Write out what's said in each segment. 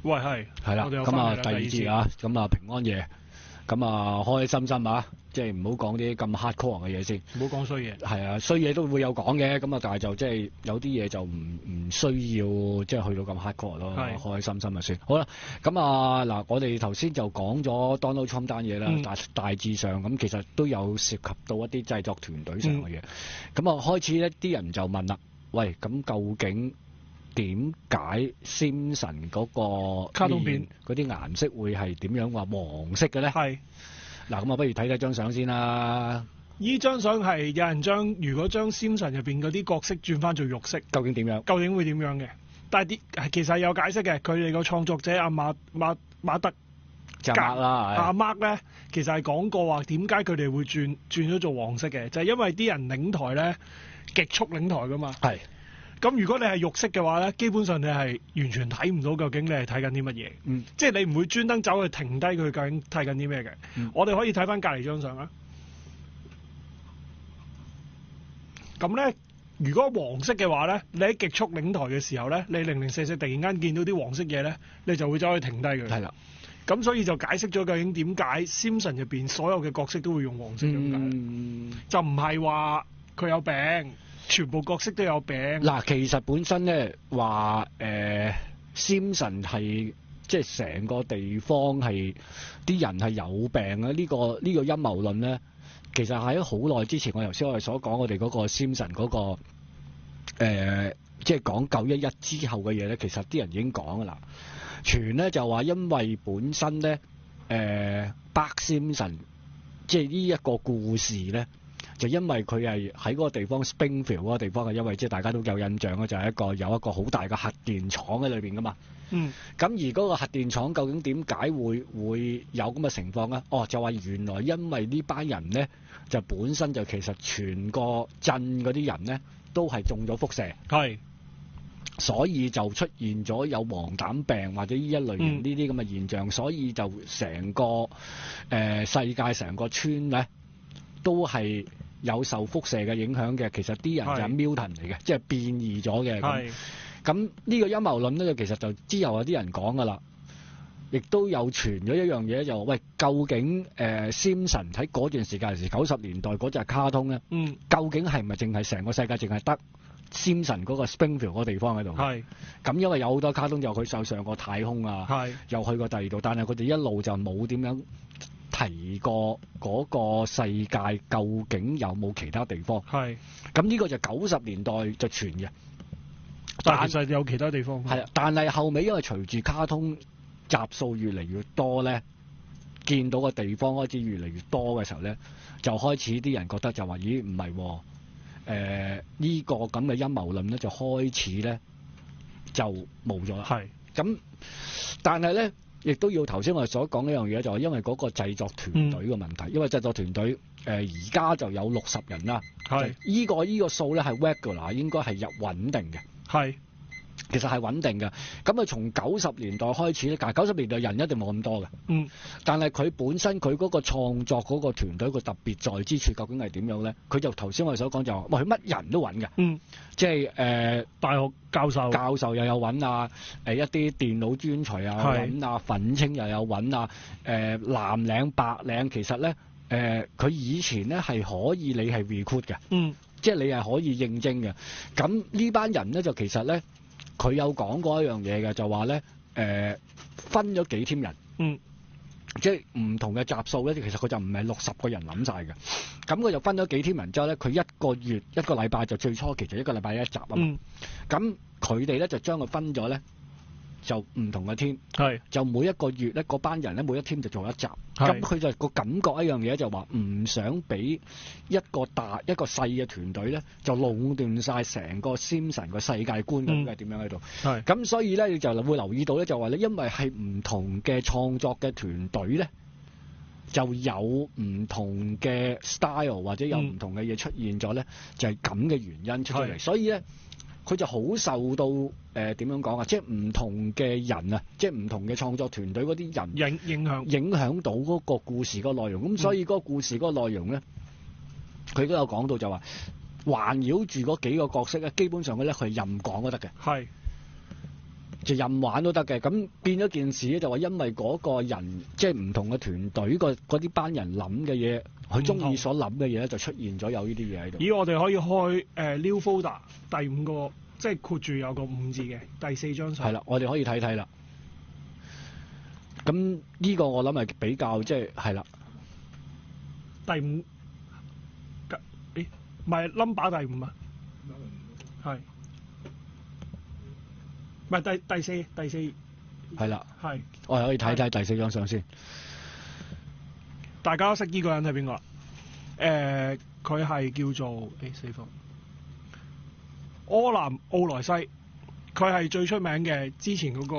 喂，係啦，我哋又咁啊返嚟啦第二節啊，咁啊平安夜，咁啊開開心心啊，即係唔好講啲咁 hardcore 嘅嘢先。唔好講衰嘢。係啊，衰嘢都會有講嘅，咁啊但係就即係有啲嘢就唔需要即係去到咁 hardcore 咯，開開心心就算。好啦，咁啊嗱，我哋頭先就講咗 Donald Trump 單嘢啦，大致上咁其實都有涉及到一啲製作團隊上嘅嘢。咁啊開始一啲人就問啦，喂，咁究竟點解 Simpson 嗰個卡通片嗰啲顏色會係點樣話黃色嘅咧？係。嗱，咁啊不如睇睇張相先啦。依張相係有人如果將 Simpson 入邊嗰啲角色轉翻做肉色，究竟點樣？究竟會點樣嘅？但係其實係有解釋嘅，佢哋個創作者阿馬特就 Mark 啦，阿 Mark 咧，其實係講過話點解佢哋會轉咗做黃色嘅，就係因為啲人領台咧極速領台噶嘛。係。咁如果你係肉色嘅話咧，基本上你係完全睇唔到究竟你係睇緊啲乜嘢。即係你唔會專登走去停低佢究竟睇緊啲咩嘅。我哋可以睇翻隔離張相啦。咁咧，如果黃色嘅話咧，你喺極速領台嘅時候咧，你零零四四突然間見到啲黃色嘢咧，你就會走去停低佢。係啦。咁所以就解釋咗究竟點解 Simpson 入邊所有嘅角色都會用黃色咁解。就唔係話佢有病。全部角色都有病。嗱，其實本身咧話Simpson 係即係成個地方係啲人係有病啊！呢個陰謀論咧，其實喺好耐之前，我頭先我哋所講我哋嗰個 Simpson 嗰個即係講911之後嘅嘢咧，其實啲人已經講噶啦。傳咧就話因為本身咧Bart Simpson 即係呢一個故事咧。就因為佢係喺嗰個地方 Springfield 嗰個地方嘅，因為即係大家都有印象嘅，就係有一個好大嘅核電廠喺裏邊噶嘛。咁而嗰個核電廠究竟點解會有咁嘅情況咧？哦，就話原來因為呢班人咧，就本身就其實全個鎮嗰啲人咧都係中咗輻射。係。所以就出現咗有黃疸病或者呢一類型呢啲咁嘅現象，所以就成個世界成個村咧都係有受輻射嘅影響嘅，其實啲人就係 mutant 嚟嘅，即係變異咗嘅。咁呢個陰謀論咧，其實就之後有啲人講噶啦，亦都有傳咗一樣嘢，就話喂，究竟Simpson 喺嗰段時間係90年代嗰隻卡通咧，究竟係咪淨係成個世界淨係得 Simpson 嗰個 Springfield 嗰個地方喺度？咁因為有好多卡通就佢上過太空啊，又去過第二度，但係佢哋一路就冇點樣提過嗰個世界究竟有冇其他地方？咁呢個就90年代就傳嘅，但其實有其他地方。係啊，但係後尾因為隨住卡通集數越嚟越多咧，見到個地方開始越嚟越多嘅時候咧，就開始啲人覺得就話：咦，唔係喎，呢個咁嘅陰謀論咧，就開始咧就冇咗啦。咁，但係咧。亦都要頭先我哋所講一樣嘢，就係因為嗰個製作團隊嘅問題。因為製作團隊而家就有60人啦。依個數咧係 regular， 應該係穩定嘅。其實係穩定嘅。咁啊，從90年代開始咧，但係90年代人一定冇咁多嘅。但係佢本身佢嗰個創作嗰個團隊個特別在之處究竟係點樣咧？佢就頭先我哋所講就話，喂，佢乜人都揾嘅。即係大學教授又有揾啊，一啲電腦專才又有揾啊，憤青又有揾啊，藍領白領其實咧佢以前咧係可以你係 recruit 嘅。即係你係可以應徵嘅。咁呢班人咧就其實咧。佢有講過一樣嘢嘅，就話咧分咗幾 team 人，即係唔同嘅集數咧，其實佢就唔係60個人諗晒嘅。咁佢就分咗幾 team 人之後咧，佢一個月一個禮拜就最初期就一個禮拜一集啊嘛。咁佢哋咧就將佢分咗咧，就唔同嘅 team，就每一個月咧嗰班人咧每一 team 就做一集。咁佢就個感覺一樣嘢就話唔想俾一個細嘅團隊咧就壟斷晒成個 Simpson 個世界觀咁嘅點樣喺度。咁所以咧你就會留意到咧就話咧，因為係唔同嘅創作嘅團隊咧就有唔同嘅 style 或者有唔同嘅嘢出現咗咧，就係咁嘅原因出咗嚟。所以咧佢就好受到點樣講啊？即係唔同嘅人啊，即係唔同嘅創作團隊嗰啲人影響到嗰個故事個內容。咁所以嗰個故事嗰個內容咧，佢都有講到就話環繞住嗰幾個角色咧，基本上咧佢係任講都得嘅。就任玩都得嘅。咁變咗件事咧，就話因為嗰個人即係唔同嘅團隊嗰啲班人諗嘅嘢，佢中意所諗嘅嘢咧，就出現咗有呢啲嘢喺度。咦，我哋可以開new folder 第5個，即係括住有個5字嘅第4張相。係啦，我哋可以睇睇啦。咁呢個我諗係比較即係啦。第5，誒唔係 number 第5啊，係，唔係第四，係啦，係，我哋可以睇睇第4張相先。大家都識呢個人係邊個啦？佢係叫做死火柯南奧萊西，佢係最出名嘅之前嗰個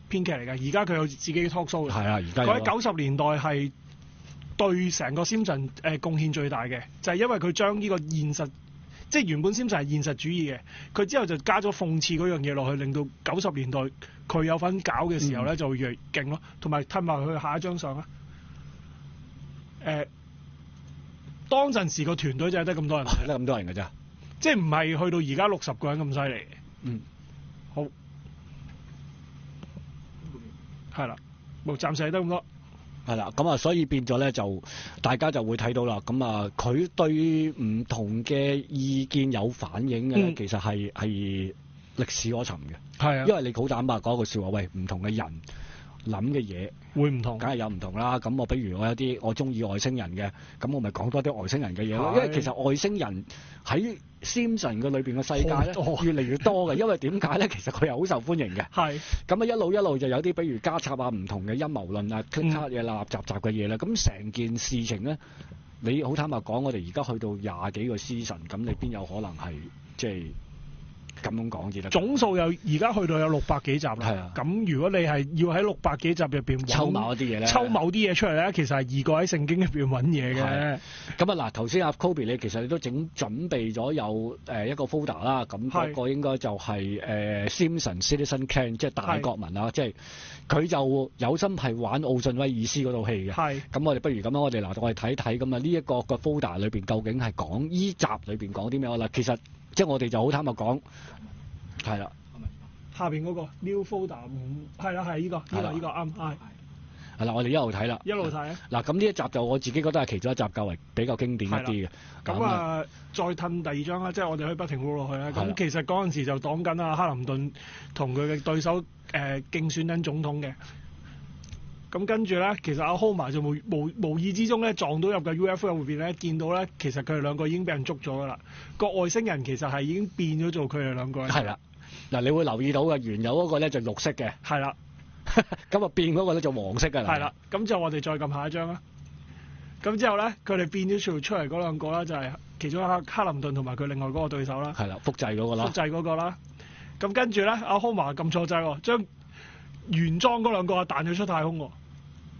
編劇嚟㗎，而家佢有自己嘅 talk show 嘅。係啊，而家佢喺90年代係對成個 Simpson 貢獻最大嘅，就係因為佢將呢個現實，即係原本 Simpson 係現實主義嘅，佢之後就加咗諷刺嗰樣嘢落去，令到90年代佢有份搞嘅時候咧就會越勁咯。同埋睇埋佢下一張相啊，當陣時個團隊就係得咁多人，得咁多人㗎咋，即係唔係去到而家60個人咁犀利嘅。嗯，好，係啦，冇暫時係得咁多。係啦，咁啊，所以變咗咧就大家就會睇到啦。咁啊，佢對唔同嘅意見有反映嘅咧，其實係歷史可尋嘅。係啊，因為你好坦白講一句説話，喂，唔同嘅人諗嘅嘢會唔同，梗係有唔同啦。咁我比如我有啲我中意外星人嘅，咁我咪講多啲外星人嘅嘢咯。因為其實外星人喺 Simpson 嘅裏邊嘅世界咧越嚟越多嘅，因為點解咧？其實佢係好受歡迎嘅。係。咁啊一路就有啲比如加插啊唔同嘅陰謀論啊、click 嘢啦、雜嘅嘢啦。咁成件事情咧，你好坦白講，我哋而家去到20幾個 season，咁你邊有可能係即係？咁樣講至得。總數有而家去到有600幾集啦。係啊。咁如果你係要喺600幾集入邊抽某啲嘢咧，抽某啲嘢出嚟咧，其實係易過喺聖經入邊揾嘢嘅。咁啊嗱，頭先阿 Kobe 你其實你都準備咗有一個 folder 啦，咁嗰個應該就係Simpson Citizen Kane，即係大國民啦，即係佢就有心係玩奧遜威爾斯嗰套戲嘅。係。咁我哋不如咁樣，我哋睇睇咁啊呢一個個 folder 裏邊究竟係講依集裏邊講啲咩啦？其實即係我哋就好坦白講，係啦。下邊嗰個 New Folder 係啦，係呢個啱係。係啦，我哋一路睇啦。一路睇啊！嗱，咁呢一集就我自己覺得係其中一集較為比較經典一啲嘅。咁啊，再褪第2張啦，即係我哋可以不停 roll 落去啦。咁其實嗰陣時就講緊啊，克林頓同佢嘅對手競選緊總統嘅。咁跟住咧，其實阿 Homer 就無意之中咧撞到入個 UFO 入邊咧，見到咧其實佢哋兩個已經俾人捉咗噶啦。個外星人其實係已經變咗做佢哋兩個人。係啦，嗱你會留意到嘅原有嗰個咧就綠色嘅。係啦，咁啊變嗰個咧就黃色㗎啦。係啦，咁就我哋再撳下一張啦。咁之後咧，佢哋變咗出嚟嗰兩個啦，就係其中一個克林頓同埋佢另外嗰個對手啦。係啦，複製嗰個啦。複製嗰個啦。咁跟住咧，阿 Homer 撳錯掣喎，將原裝嗰兩個彈咗出太空喎。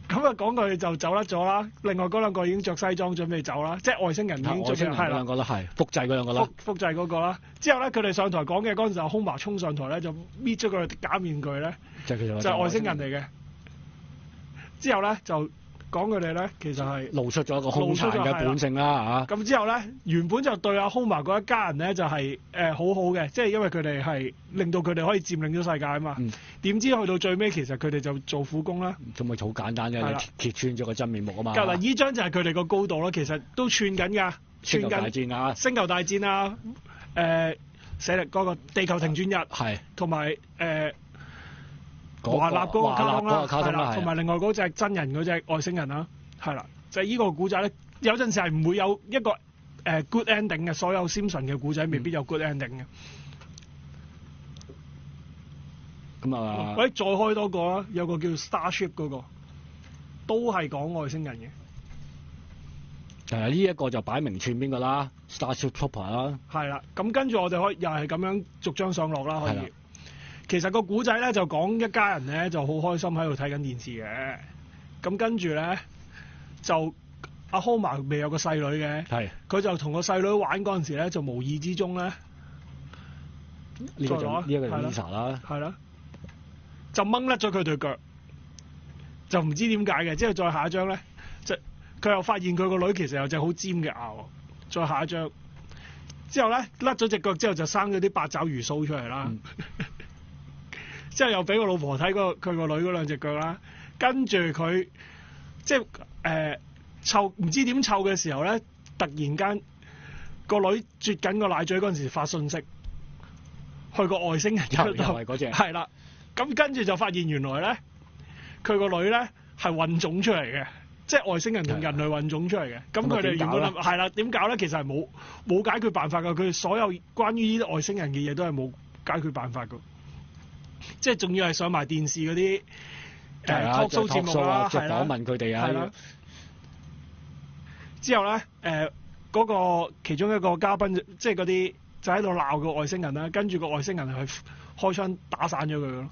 咁啊講佢就走甩咗啦，另外嗰兩個已經着西裝準備走啦，即係外星人已經準備係啦，兩個都係複製嗰兩個啦，複製嗰個啦。之後咧佢哋上台講嘅嗰陣時候，Homer衝上台咧就搣咗個假面具咧，就係外星人嚟嘅。之後咧就講佢哋咧其實係露出咗一個兇殘嘅本性啦嚇。咁之後咧原本就對阿 Homer 嗰一家人咧就係好好嘅，即係因為佢哋係令到佢哋可以佔領咗世界啊嘛。點知去到最尾其實佢哋就做苦工啦。咁咪好簡單啫，揭穿咗個真面目啊嘛。嗱，依張就係佢哋個高度咯，其實都串緊㗎，串緊。星球大戰啊！星球大戰啊！寫力嗰個地球停轉日係，同埋華納嗰個卡通啦，同埋另外嗰隻真人嗰隻外星人啦，係啦，就係依個古仔咧，有陣時係唔會有一個good ending 嘅，所有 Simpson 嘅古仔未必有 good ending 嘅。咁啊，喂，再開多個啦，有個叫 Starship 嗰個，都係講外星人嘅。呢一個就擺明串邊個啦 ，Starship Trooper 啦。係啦，咁跟住我哋可以又係咁樣逐張上落啦，可以。其實個古仔咧就講一家人咧就好開心喺度睇緊電視嘅，咁跟住咧就阿 Homer 未有個細女嘅，佢就同個細女玩嗰陣時咧就無意之中咧，呢個就 Lisa 啦，係啦，就掹甩咗佢對腳，就唔知點解嘅。之後再下一張咧，就佢又發現佢個女其實有隻好尖嘅牙。再下一張之後咧甩咗隻腳之後就生咗啲八爪魚鬚出嚟啦。之後又俾個老婆睇佢個女嗰兩隻腳啦，跟住佢即係湊唔知點湊嘅時候咧，突然間個女啜緊個奶嘴嗰陣時發信息去個外星人嗰度，又係嗰隻係啦，咁跟住就發現原來咧佢個女咧係混種出嚟嘅。即係外星人同人類混種出嚟嘅，咁佢哋原本諗係啦，點搞咧？其實係冇解決辦法㗎。佢哋所有關於呢啲外星人嘅嘢都係冇解決辦法㗎。即係仲要係上埋電視嗰啲talk show 節目啦，係啦，訪問佢哋啊。之後咧嗰個其中一個嘉賓即係嗰啲就喺度鬧個外星人啦，跟住個外星人係開槍打散咗佢咯。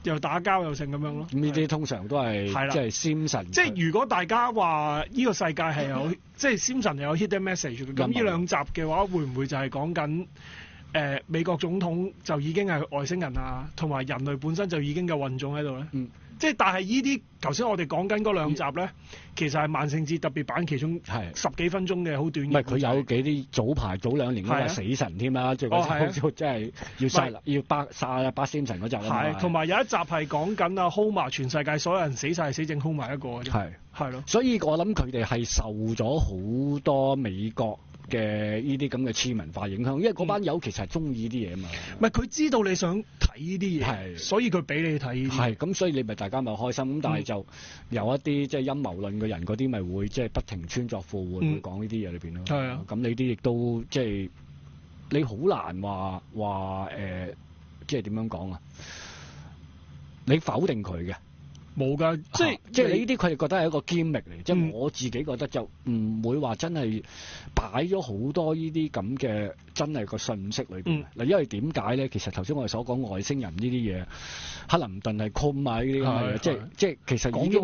又打交又成咁樣咯。咁呢啲通常都係即係 Simpson。即係如果大家話呢個世界係有即係 Simpson 有 hidden message 嘅，咁呢兩集嘅話，會唔會就係講緊美國總統就已經係外星人啊，同埋人類本身就已經有混種喺度咧？即係但係呢啲頭先我哋講緊嗰兩集咧，其實係萬聖節特別版其中10幾分鐘嘅好短。唔係佢有幾啲早2年嗰個死神添啦，即係嗰集真係要殺巴 Simpson 嗰集啦。係，同埋有一集係講緊啊 Homer 全世界所有人死晒，死剩 Homer 一個嘅啫。係咯。所以我諗佢哋係受咗好多美國嘅呢啲咁嘅次文化影響，因為嗰班友其實係中意呢啲嘢啊嘛。唔係佢知道你想睇呢啲嘢，所以佢俾你睇呢啲。係咁，所以你咪大家咪開心咁，但係就有一啲即係陰謀論嘅人嗰啲咪會即係不停穿鑿附會，會講呢啲嘢裏邊咯。係啊，咁你啲亦都即係你好難話即係點樣講啊？你否定佢嘅。冇㗎，即係你呢啲佢哋覺得係一個 gimmick 嚟，即係我自己覺得就唔會話真係擺咗好多呢啲咁嘅真係個信息裏邊。嗱，因為點解咧？其實頭先我哋所講外星人呢啲嘢，克林頓係 com 啊呢啲咁嘅嘢，即係其實已經講咗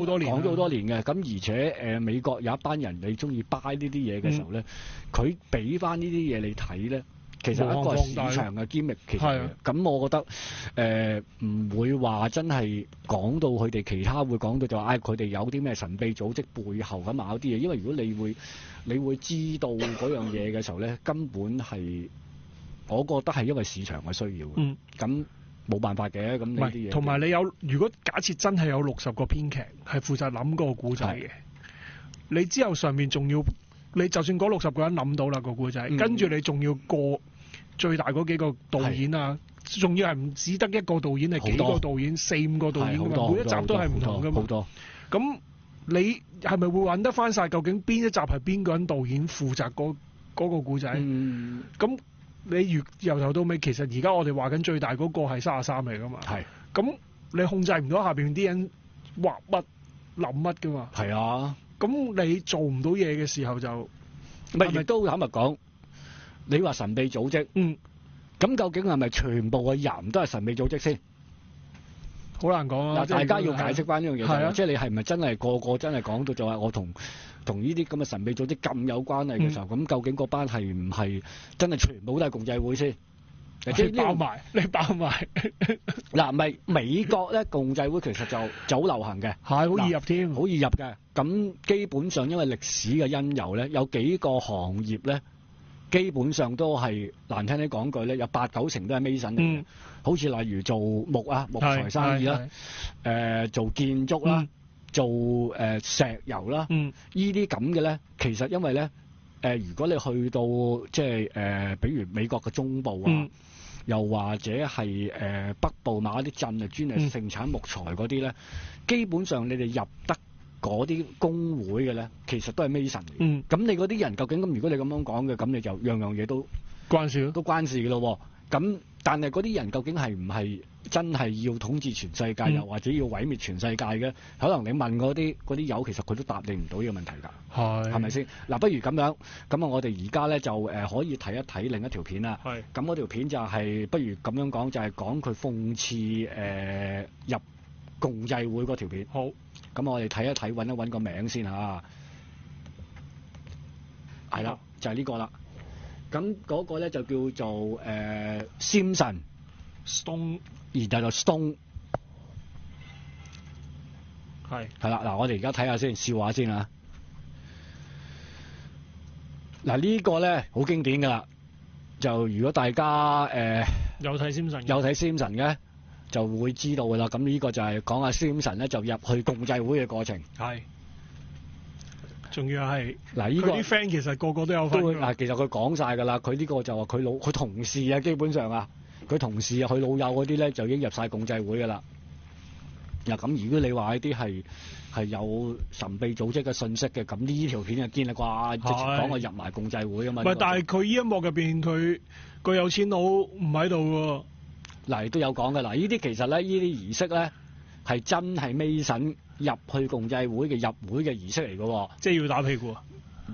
好多年嘅。咁而且美國有一班人你中意 buy 呢啲嘢嘅時候咧，佢俾翻呢啲嘢你睇咧。其實一個市場嘅 gimmick，其實咁我覺得唔會話真係講到佢哋其他會講到就話佢哋有啲咩神秘組織背後咁某啲嘢，因為如果你會知道嗰樣嘢嘅時候咧，根本係我覺得係因為市場嘅需要嘅。咁冇辦法嘅，咁呢啲嘢。同埋你如果假設真係有60個編劇係負責諗嗰個故仔嘅，你之後上面仲要你就算嗰60個人諗到啦個故仔，跟住你仲要過最大嗰幾個導演啊，仲要係唔只得一個導演，係幾個導演，4、5個導演㗎嘛，每一集都係唔同㗎嘛。好多。咁你係咪會揾得翻晒？究竟邊一集係邊個人導演負責嗰個故仔？咁你由頭到尾，其實而家我哋話緊最大嗰個係33嚟㗎嘛。係。咁你控制唔到下邊啲人畫乜諗乜㗎嘛。係啊。咁你做唔到嘢嘅時候就亦都坦白講。你話神秘組織，咁究竟係咪全部嘅人都係神秘組織先？好難講啊！大家要解釋翻呢樣嘢，即係你係咪真係個個真係講到就話我同呢啲咁嘅神秘組織咁有關係嘅時候，咁究竟嗰班係唔係真係全部都係共濟會先？你爆埋，你爆埋。嗱，咪美國咧共濟會其實就好流行嘅，係好易入添，好易入嘅。咁基本上因為歷史嘅因由咧，有幾個行業咧。基本上都係難聽啲講句咧，有8、9成都係 Mason 嚟嘅。好似例如做木材生意啦，做建築啦，做石油啦，呢啲咁嘅咧，其實因為咧如果你去到即係比如美國嘅中部啊，又或者係北部某一啲鎮啊，專係盛產木材嗰啲咧，基本上你哋入得嗰啲工會嘅咧，其實都係 Mason 嚟。咁你嗰啲人究竟咁？如果你咁樣講嘅，咁你就樣樣嘢都關事咯，都關事嘅咯。咁但係嗰啲人究竟係唔係真係要統治全世界，又或者要毀滅全世界嘅？可能你問嗰啲友，其實佢都答你唔到呢個問題㗎。係咪先？嗱，不如咁樣，咁啊，我哋而家咧就可以睇一睇另一條片啦。係。咁嗰條片就係不如咁樣講，就係講佢諷刺入共濟會嗰條片。好。咁我哋睇一睇，揾一揾個名先嚇。係啦，就係呢個啦。咁嗰個咧就叫做Simpson Stone， 然後就 Stone。係啦，嗱，我哋而家睇下先，笑話先啊。嗱，呢個咧好經典㗎啦。就如果大家有睇 Simpson 嘅，就會知道㗎啦。咁呢個就係講阿 Simpson 咧就入去共濟會嘅過程。係。仲要係嗱，呢個佢啲 friend 其實個個都有份㗎。嗱，其實佢講晒㗎啦。佢呢個就話佢同事啊，基本上啊，佢同事啊，佢老友嗰啲咧就已經入晒共濟會㗎啦。嗱，咁如果你話呢啲係有神秘組織嘅信息嘅，咁呢條片就堅啦啩，直情講佢入埋共濟會啊嘛。唔係，但係佢呢一幕入邊，佢個有錢佬唔喺度喎。嗱，都有講㗎。嗱，呢啲其實咧，呢啲儀式咧係真係 Mason 入去共濟會嘅入會嘅儀式嚟㗎喎。即係要打屁股啊！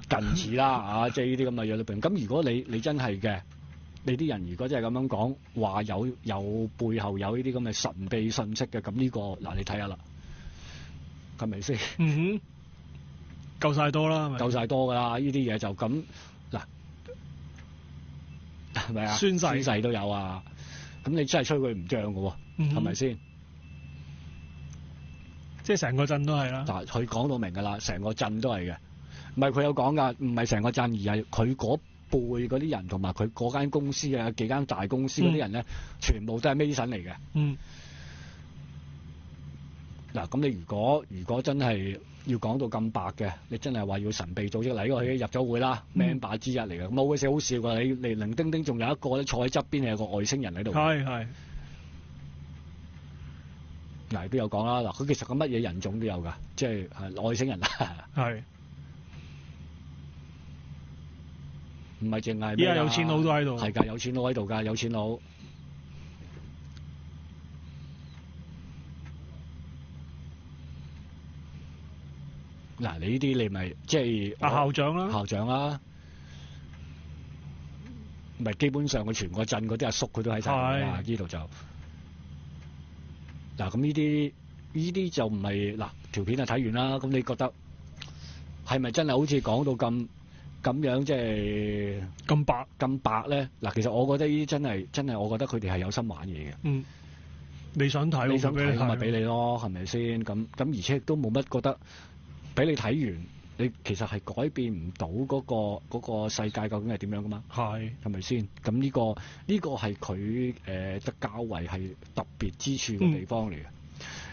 近似啦啊，即係呢啲咁嘅嘢裏邊。咁如果你真係嘅，你啲人如果真係咁樣講話有背後有呢啲咁嘅神秘信息嘅，咁呢個嗱你睇下啦，係咪先？嗯哼，夠晒多啦，係咪？夠晒多㗎啦，呢啲嘢就咁嗱，係咪啊？宣誓都有啊，咁你真係吹佢唔漲㗎喎，係咪先？即係成個鎮都係啦。嗱，佢講到明㗎啦，成個鎮都係嘅，唔係佢有講㗎，唔係成個鎮，而係佢嗰輩嗰啲人同埋佢嗰間公司啊，幾間大公司嗰啲人咧，全部都係 Mason 嚟嘅。嗯。嗱，咁你如果真係要講到咁白嘅，你真係話要神秘組織嚟，呢個佢已經入咗會啦，member 之一嚟嘅。咁好鬼死好笑㗎，你零丁丁仲有一個咧坐喺側邊係有個外星人喺度。係。嗱，都有講啦。嗱，佢其實個乜嘢人種都有㗎，即係外星人啊。係。唔係淨係。依家有錢佬都喺度。係㗎，有錢佬喺度㗎，有錢佬。嗱，你呢啲你咪即係校長啦。校長啦。咪基本上佢全個鎮嗰啲阿叔佢都喺晒㗎，呢度就。嗱，咁呢啲就唔係嗱條片就睇完啦。咁你覺得係咪真係好似講到咁樣即係咁白咧？嗱，其實我覺得呢啲真係，我覺得佢哋係有心玩嘢嘅。嗯，你想睇，你想睇咪俾你咯，係咪先？咁而且都冇乜覺得俾你睇完，你其實係改變唔到嗰個世界究竟係點樣噶嘛？係咪先？咁呢個係佢得較為係特別之處嘅地方嚟嘅。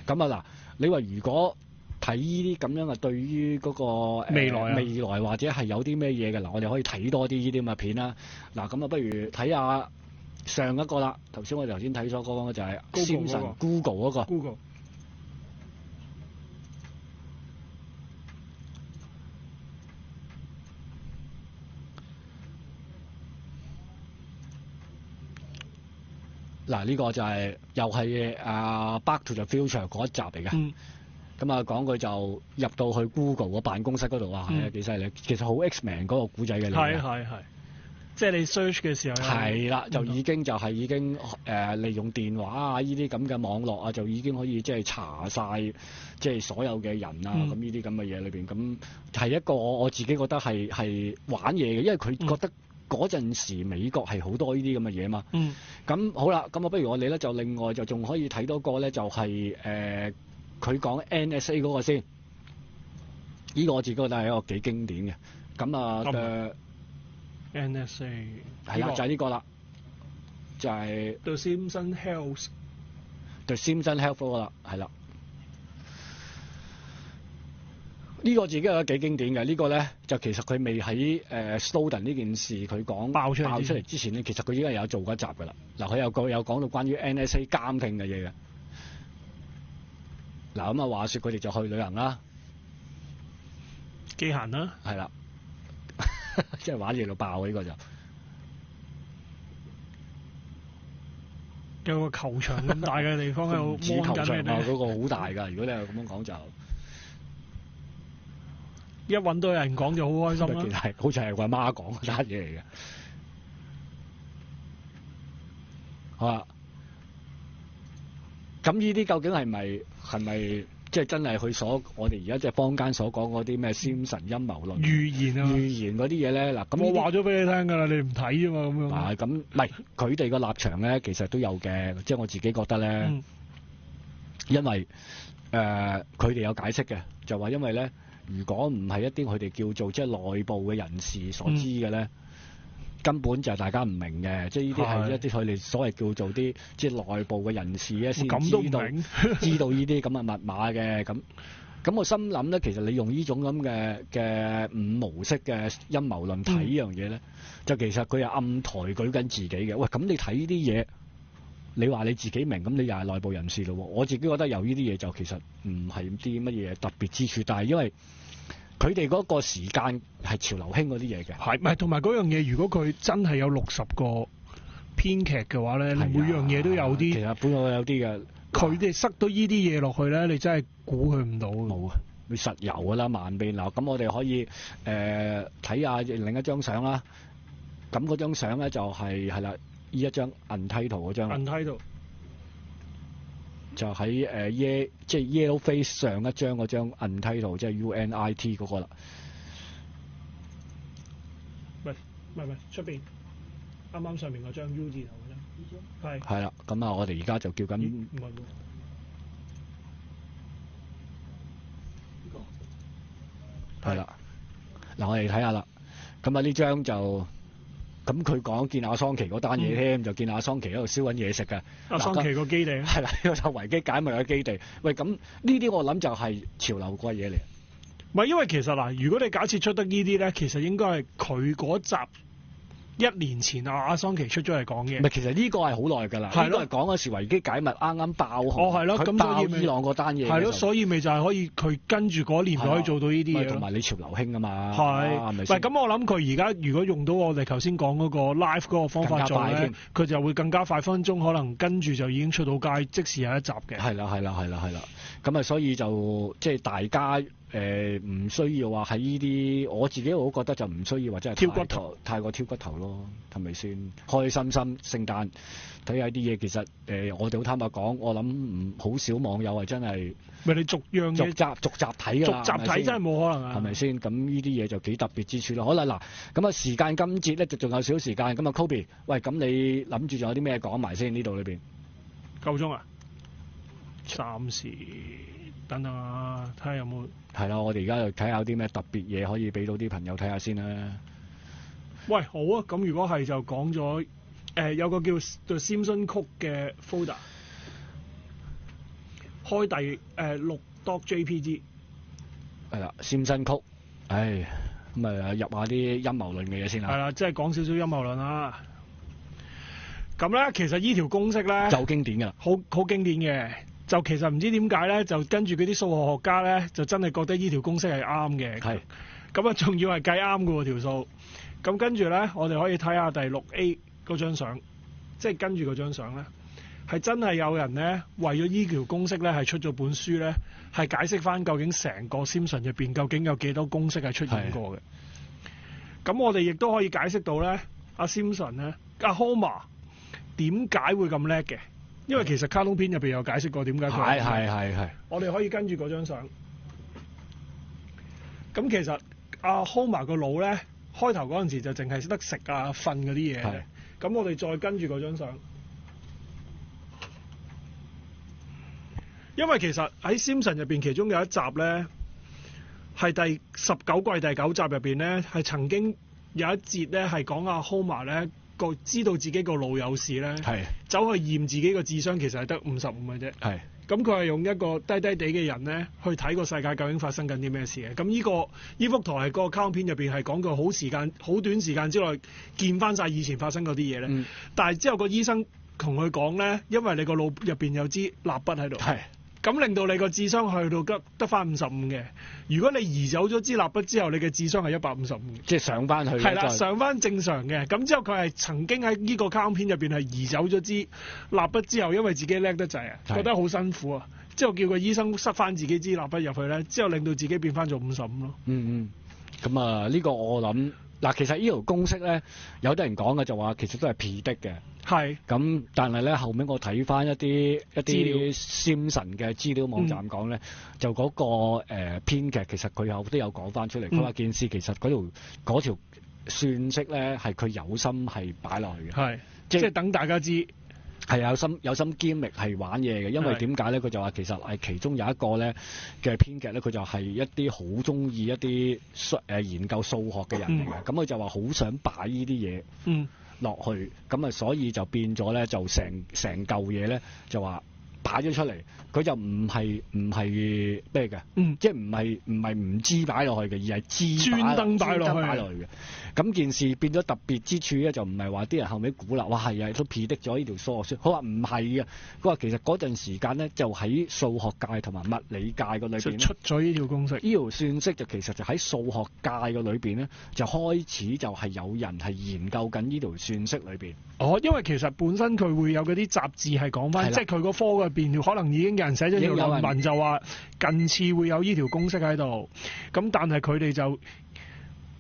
咁啊嗱，你話如果睇呢啲咁樣嘅，對於嗰個未來或者係有啲咩嘢嘅嗱，我哋可以睇多啲呢啲咁嘅片啦。嗱，咁啊不如睇下上一個啦。頭先我哋頭先睇咗嗰個就係 Simpson Google 嗰個。Google。嗱，呢個就又係Back to the Future 嗰一集嚟嘅。咁啊講佢就入到去 Google 個辦公室嗰度啊，係幾犀利。其實好 X-Men 嗰個古仔嘅嚟嘅。係。即係你 search 嘅時候。係啦，就已經利用電話啊，呢啲咁嘅網絡啊，就已經可以即係查晒即係所有嘅人啊，咁呢啲咁嘅嘢裏邊，咁係一個我自己覺得係玩嘢嘅，因為佢覺得。嗰陣時美國係好多呢啲咁嘅嘢嘛，咁好啦，咁啊不如我哋咧就另外就仲可以睇多個咧就係佢講 NSA 嗰個先，呢個我自己覺得係一個幾經典嘅，咁啊NSA 係啦，就係呢個啦，就係 The Simpson Health 嗰個啦，係啦。呢個自己覺得幾經典嘅，呢個咧就其實佢未喺Snowden 呢件事佢講爆出嚟之前咧，其實佢已經係有做過一集㗎啦。嗱，佢有講到關於 NSA 監聽嘅嘢嘅。嗱，咁啊話説佢哋就去旅行啦，機械啦，係啦，即係玩嘢到爆呢個就有個球場咁大嘅地方喺度望緊球場啊，嗰個好大㗎。如果你係咁樣講就。一揾到有人講就好開心啦。其實好似係我阿媽講嗰單嘢嚟嘅。好啦，咁呢啲究竟係咪即係真係我哋而家即係坊間所講嗰啲咩Simpson陰謀論、預言嗰啲嘢咧？嗱，咁我話咗俾你聽㗎啦，你唔睇啫嘛咁樣。咁唔係佢哋個立場咧，其實都有嘅。即係我自己覺得咧，因為佢哋有解釋嘅，就話因為咧。如果唔係一啲佢哋叫做即係內部嘅人士所知嘅咧，根本就係大家唔明嘅，即係呢啲係一啲佢哋所謂叫做啲即係內部嘅人士咧先咁都唔知道明知道呢啲咁嘅密碼嘅咁我心諗咧，其實你用呢種咁嘅五模式嘅陰謀論睇呢樣嘢咧，就其實佢係暗抬舉緊自己嘅。喂，咁你睇呢啲嘢，你話你自己明，咁你又係內部人士咯喎。我自己覺得有呢啲嘢就其實唔係啲乜嘢特別之處，但係因為佢哋嗰個時間係潮流興嗰啲嘢嘅。係，唔係同埋嗰樣嘢，如果佢真係有60個編劇嘅話咧，每樣嘢都有啲。其實本來有啲嘅。佢哋塞到呢啲嘢落去咧，你真係估佢唔到。冇啊，你實有㗎啦，萬變嗱。咁我哋可以睇下另一張相啦。咁嗰張相咧就係啦，呢一張 Untitled 嗰張。Untitled 就喺即係 Yellow Face 上一張嗰張 Untitled，即係 UNIT 嗰個啦。唔係出邊啱啱上面嗰張 U 字頭嗰張。係啦，咁啊，我哋而家就叫緊。唔係喎。係啦，嗱我哋睇下啦。咁啊呢張就咁佢講見阿桑奇嗰單嘢添，就見阿桑奇喺度燒緊嘢食嘅。阿桑奇個基地。係啦，呢個就維基解密嘅基地。喂，咁呢啲我諗就係潮流貴嘢嚟。唔係，因為其實嗱，如果你假設出得呢啲咧，其實應該係佢嗰集1年前阿桑奇出咗嚟講嘅。唔係，其實呢個係好耐㗎啦。呢個係講嗰時維基解密啱啱爆紅。哦，係咯，咁爆伊朗嗰單嘢。係咯，所以咪就係可以佢跟住嗰年就可以做到呢啲嘢。同埋你潮流興啊嘛。係咪先？咁我諗佢而家如果用到我哋頭先講嗰個 live 嗰個方法做咧，佢就會更加快，分分鐘可能跟住就已經出到街，即時有一集嘅。係啦。咁啊，所以就即係大家唔需要話喺呢啲，我自己我覺得就唔需要話真係挑骨頭，太過挑骨頭咯，係咪先？開心聖誕睇下啲嘢，其實我哋好坦白講，我諗好少網友係真係咪你逐樣嘢逐集睇㗎啦，逐集睇真係冇可能啊，係咪先？咁呢啲嘢就幾特別之處咯。好啦，嗱，咁啊時間今節咧就仲有少時間，咁啊 Kobe，喂，咁你諗住仲有啲咩講埋先呢度裏邊？夠鐘啊！暫時等等啊，睇下有冇。係啦，我哋而家就睇下有啲咩特別嘢可以俾到啲朋友睇下先啦。喂，好啊，咁如果係就講咗有個叫 The Simpson Code 嘅 folder， 開第6.jpg。係啦，Simpson Code，唉，咁啊入下啲陰謀論嘅嘢先啦。係啦，即係講少少陰謀論啦。咁咧，其實呢條公式咧就好經典㗎啦，好經典嘅。就其實唔知點解咧，就跟住嗰啲數學學家咧，就真係覺得呢條公式係啱嘅。係。咁啊，仲要係計啱嘅喎條數。咁跟住咧，我哋可以睇下第6A 嗰張相，即係跟住嗰張相咧，係真係有人咧為咗呢條公式咧係出咗本書咧，係解釋翻究竟成個 Simpson 入邊究竟有幾多公式係出現過嘅。咁我哋亦都可以解釋到咧，阿 Simpson 咧，阿 Homer 點解會咁叻嘅？因為其實卡通片入邊有解釋過點解佢係。我哋可以跟住嗰張相。咁其實阿 Homer 個腦咧，開頭嗰陣時就淨係識得食啊、瞓嗰啲嘢嘅。咁我哋再跟住嗰張相。因為其實喺 Simpson 入邊，其中有一集咧，係第19季第9集入邊咧，係曾經有一節咧係講阿 Homer 咧。知道自己個腦有事咧，走去驗自己個智商其實係得55嘅啫。咁佢係用一個低低地嘅人咧，去睇個世界究竟發生緊啲咩事嘅。咁呢幅圖係個卡通片入邊係講佢好短時間之內見翻晒以前發生嗰啲嘢咧。但係之後個醫生同佢講咧，因為你個腦入邊有支蠟筆喺度。咁令到你個智商去到得翻55嘅。如果你移走咗支蠟筆之後，你嘅智商係155。即係上翻去。係啦，上翻正常嘅。咁之後佢係曾經喺呢個卡通片入邊係移走咗支蠟筆之後，因為自己叻得滯啊，覺得好辛苦啊。之後叫個醫生塞翻自己支蠟筆入去咧，之後令到自己變翻做55咯。咁啊，呢個我諗嗱，其實呢條公式咧，有啲人講嘅就話其實都係 predict 嘅。咁但係咧後尾我睇翻一啲 Simpson 嘅資料網站講咧，就嗰個編劇其實佢都有講翻出嚟，佢話件事其實嗰條算式咧係佢有心係擺落去嘅。即係等大家知。係有心 gimmick 係玩嘢嘅，因為係點解咧？佢就話其實係其中有一個咧嘅編劇咧，佢就係一啲好中意一啲研究數學嘅人嚟嘅，咁佢就話好想擺呢啲嘢嗯落去，咁啊所以就變咗咧就成嚿嘢咧就話擺咗出嚟，佢就唔係咩嘅，即係唔係唔知擺落去嘅，而係知專登擺落去嘅。咁件事變咗特別之處咧，就唔係話啲人後尾估啦，哇係啊都 predict 咗呢條數學書，佢話唔係嘅，佢話其實嗰陣時間咧就喺數學界同埋物理界個裏邊就出咗呢條公式，呢條算式就其實就喺數學界個裏邊咧就開始就係有人係研究緊呢條算式裏邊。哦，因為其實本身佢會有嗰啲雜誌係講翻，即係佢個科入邊可能已經有人寫咗條論文，就話近次會有呢條公式喺度。咁但係佢哋就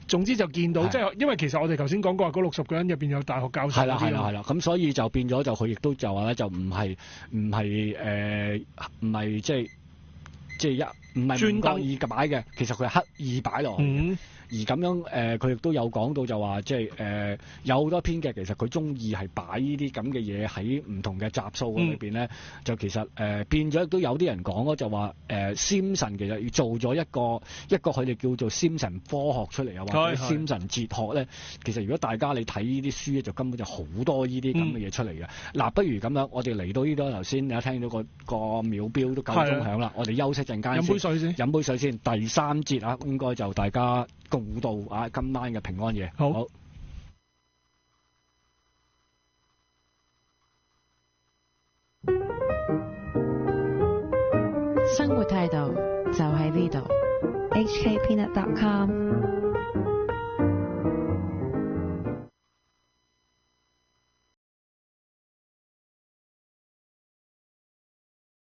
總之就見到，即係因為其實我哋頭先講過話，嗰60個人入邊有大學教授。係啦，咁所以就變咗就佢亦都就話咧，就唔係即係唔係專登意擺嘅，其實佢係刻意擺落去。而咁樣佢亦都有講到就話，即係有好多編劇其實佢中意係擺呢啲咁嘅嘢喺唔同嘅集數裏邊咧，就其實變咗亦都有啲人講咯，就話Simpson其實要做咗一個佢哋叫做 Simpson 科學出嚟啊，或者 Simpson 哲學咧，其實如果大家你睇呢啲書咧，就根本就好多呢啲咁嘅嘢出嚟嘅。嗱，不如咁樣，我哋嚟到呢度頭先，你聽到個秒錶都夠鐘響啦，我哋休息陣間先，飲杯水先。第3節啊，應該就大家共度啊今晚嘅平安夜。好。生活態度就喺呢度。HKpeanut.com